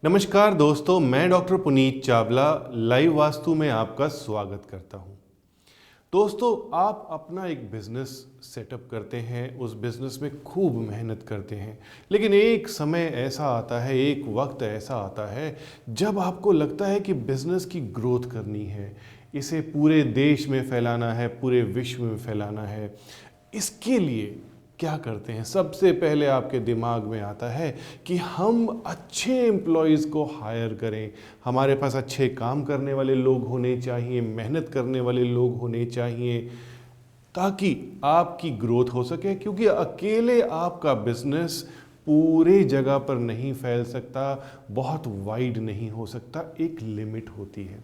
नमस्कार दोस्तों, मैं डॉक्टर पुनीत चावला लाइव वास्तु में आपका स्वागत करता हूं। दोस्तों, आप अपना एक बिजनेस सेटअप करते हैं, उस बिजनेस में खूब मेहनत करते हैं, लेकिन एक समय ऐसा आता है, एक वक्त ऐसा आता है जब आपको लगता है कि बिजनेस की ग्रोथ करनी है, इसे पूरे देश में फैलाना है, पूरे विश्व में फैलाना है। इसके लिए क्या करते हैं? सबसे पहले आपके दिमाग में आता है कि हम अच्छे एम्प्लॉयज़ को हायर करें, हमारे पास अच्छे काम करने वाले लोग होने चाहिए, मेहनत करने वाले लोग होने चाहिए, ताकि आपकी ग्रोथ हो सके। क्योंकि अकेले आपका बिजनेस पूरे जगह पर नहीं फैल सकता, बहुत वाइड नहीं हो सकता, एक लिमिट होती है।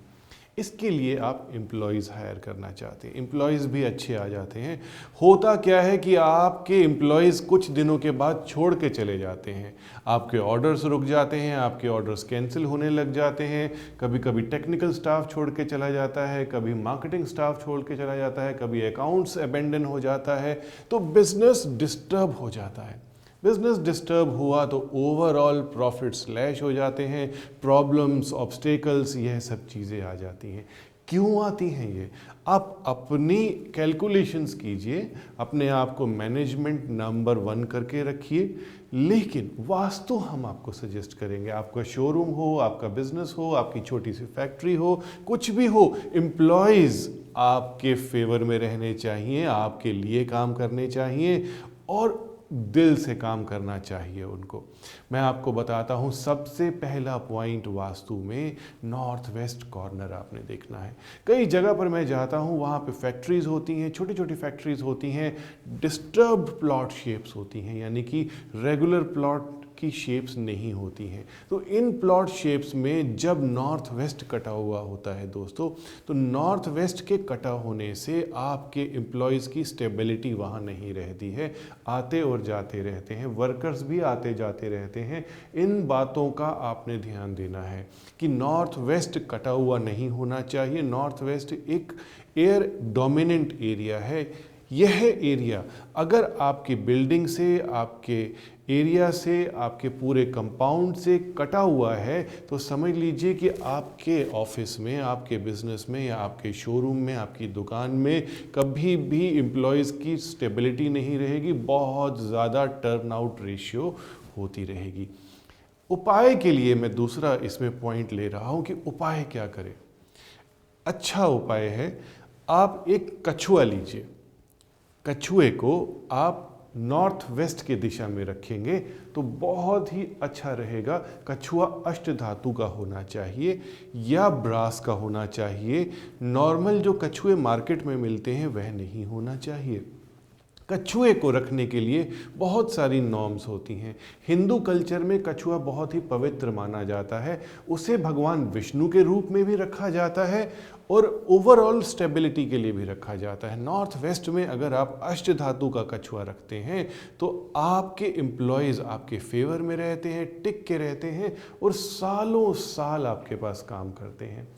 इसके लिए आप एम्प्लॉयज़ हायर करना चाहते हैं, एम्प्लॉयज़ भी अच्छे आ जाते हैं। होता क्या है कि आपके एम्प्लॉयज़ कुछ दिनों के बाद छोड़ के चले जाते हैं, आपके ऑर्डर्स रुक जाते हैं, आपके ऑर्डर्स कैंसिल होने लग जाते हैं। कभी कभी टेक्निकल स्टाफ छोड़ के चला जाता है, कभी मार्केटिंग स्टाफ छोड़ के चला जाता है, कभी अकाउंट्स अबेंडन हो जाता है, तो बिजनेस डिस्टर्ब हो जाता है। बिजनेस डिस्टर्ब हुआ तो ओवरऑल प्रॉफिट स्लैश हो जाते हैं, प्रॉब्लम्स, ऑब्स्टेकल्स, यह सब चीज़ें आ जाती हैं। क्यों आती हैं ये? आप अपनी कैलकुलेशंस कीजिए, अपने आप को मैनेजमेंट नंबर 1 करके रखिए, लेकिन वास्तु हम आपको सजेस्ट करेंगे। आपका शोरूम हो, आपका बिजनेस हो, आपकी छोटी सी फैक्ट्री हो, कुछ भी हो, एम्प्लॉयज़ आपके फेवर में रहने चाहिए, आपके लिए काम करने चाहिए और दिल से काम करना चाहिए उनको। मैं आपको बताता हूँ, सबसे पहला पॉइंट वास्तु में नॉर्थ वेस्ट कॉर्नर आपने देखना है। कई जगह पर मैं जाता हूँ, वहाँ पे फैक्ट्रीज़ होती हैं, छोटी छोटी फैक्ट्रीज़ होती हैं, डिस्टर्ब्ड प्लॉट शेप्स होती हैं, यानी कि रेगुलर प्लॉट की शेप्स नहीं होती हैं। तो इन प्लॉट शेप्स में जब नॉर्थ वेस्ट कटा हुआ होता है दोस्तों, तो नॉर्थ वेस्ट के कटा होने से आपके एम्प्लॉयज़ की स्टेबिलिटी वहाँ नहीं रहती है, आते और जाते रहते हैं, वर्कर्स भी आते जाते रहते हैं। इन बातों का आपने ध्यान देना है कि नॉर्थ वेस्ट कटा हुआ नहीं होना चाहिए। नॉर्थ वेस्ट एक एयर डोमिनेंट एरिया है। यह एरिया अगर आपकी बिल्डिंग से, आपके एरिया से, आपके पूरे कंपाउंड से कटा हुआ है, तो समझ लीजिए कि आपके ऑफिस में, आपके बिजनेस में या आपके शोरूम में, आपकी दुकान में कभी भी एम्प्लॉयज़ की स्टेबिलिटी नहीं रहेगी, बहुत ज़्यादा टर्न आउट रेशियो होती रहेगी। उपाय के लिए मैं दूसरा इसमें पॉइंट ले रहा हूँ कि उपाय क्या करें। अच्छा उपाय है, आप एक कछुआ लीजिए। कछुए को आप नॉर्थ वेस्ट के दिशा में रखेंगे तो बहुत ही अच्छा रहेगा। कछुआ अष्ट धातु का होना चाहिए या ब्रास का होना चाहिए। नॉर्मल जो कछुए मार्केट में मिलते हैं वह नहीं होना चाहिए। कछुए को रखने के लिए बहुत सारी नॉर्म्स होती हैं। हिंदू कल्चर में कछुआ बहुत ही पवित्र माना जाता है, उसे भगवान विष्णु के रूप में भी रखा जाता है और ओवरऑल स्टेबिलिटी के लिए भी रखा जाता है। नॉर्थ वेस्ट में अगर आप अष्ट धातु का कछुआ रखते हैं तो आपके एम्प्लॉयज़ आपके फेवर में रहते हैं, टिक के रहते हैं और सालों साल आपके पास काम करते हैं।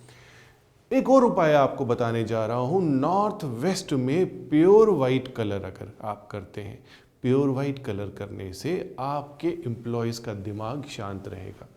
एक और उपाय आपको बताने जा रहा हूँ। नॉर्थ वेस्ट में प्योर वाइट कलर अगर आप करते हैं, प्योर वाइट कलर करने से आपके एम्प्लॉयज़ का दिमाग शांत रहेगा।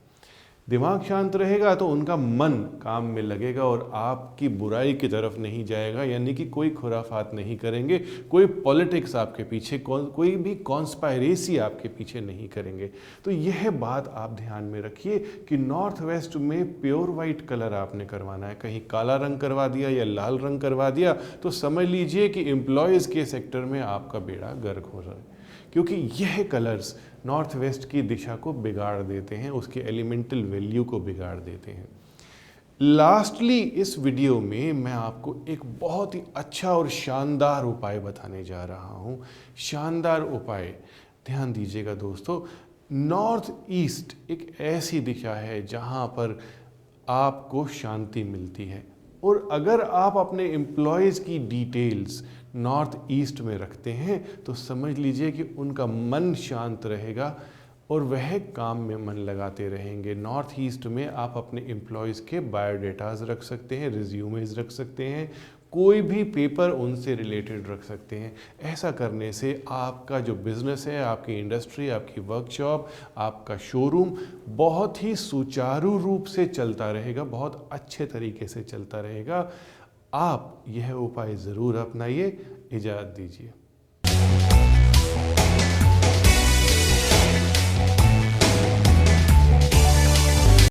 दिमाग शांत रहेगा तो उनका मन काम में लगेगा और आपकी बुराई की तरफ नहीं जाएगा, यानी कि कोई खुराफात नहीं करेंगे, कोई पॉलिटिक्स आपके पीछे, कोई भी कॉन्स्पायरेसी आपके पीछे नहीं करेंगे। तो यह बात आप ध्यान में रखिए कि नॉर्थ वेस्ट में प्योर वाइट कलर आपने करवाना है। कहीं काला रंग करवा दिया या लाल रंग करवा दिया तो समझ लीजिए कि एम्प्लॉयज़ के सेक्टर में आपका बेड़ा गर्क हो रहा है, क्योंकि यह कलर्स नॉर्थ वेस्ट की दिशा को बिगाड़ देते हैं, उसके एलिमेंटल वैल्यू को बिगाड़ देते हैं। लास्टली इस वीडियो में मैं आपको एक बहुत ही अच्छा और शानदार उपाय बताने जा रहा हूँ। शानदार उपाय, ध्यान दीजिएगा दोस्तों। नॉर्थ ईस्ट एक ऐसी दिशा है जहाँ पर आपको शांति मिलती है, और अगर आप अपने एम्प्लॉयज़ की डिटेल्स नॉर्थ ईस्ट में रखते हैं तो समझ लीजिए कि उनका मन शांत रहेगा और वह काम में मन लगाते रहेंगे। नॉर्थ ईस्ट में आप अपने एम्प्लॉयज़ के बायोडेटाज रख सकते हैं, रिज्यूमेज रख सकते हैं, कोई भी पेपर उनसे रिलेटेड रख सकते हैं। ऐसा करने से आपका जो बिज़नेस है, आपकी इंडस्ट्री, आपकी वर्कशॉप, आपका शोरूम बहुत ही सुचारू रूप से चलता रहेगा, बहुत अच्छे तरीके से चलता रहेगा। आप यह उपाय ज़रूर अपनाइए। इजाज़त दीजिए।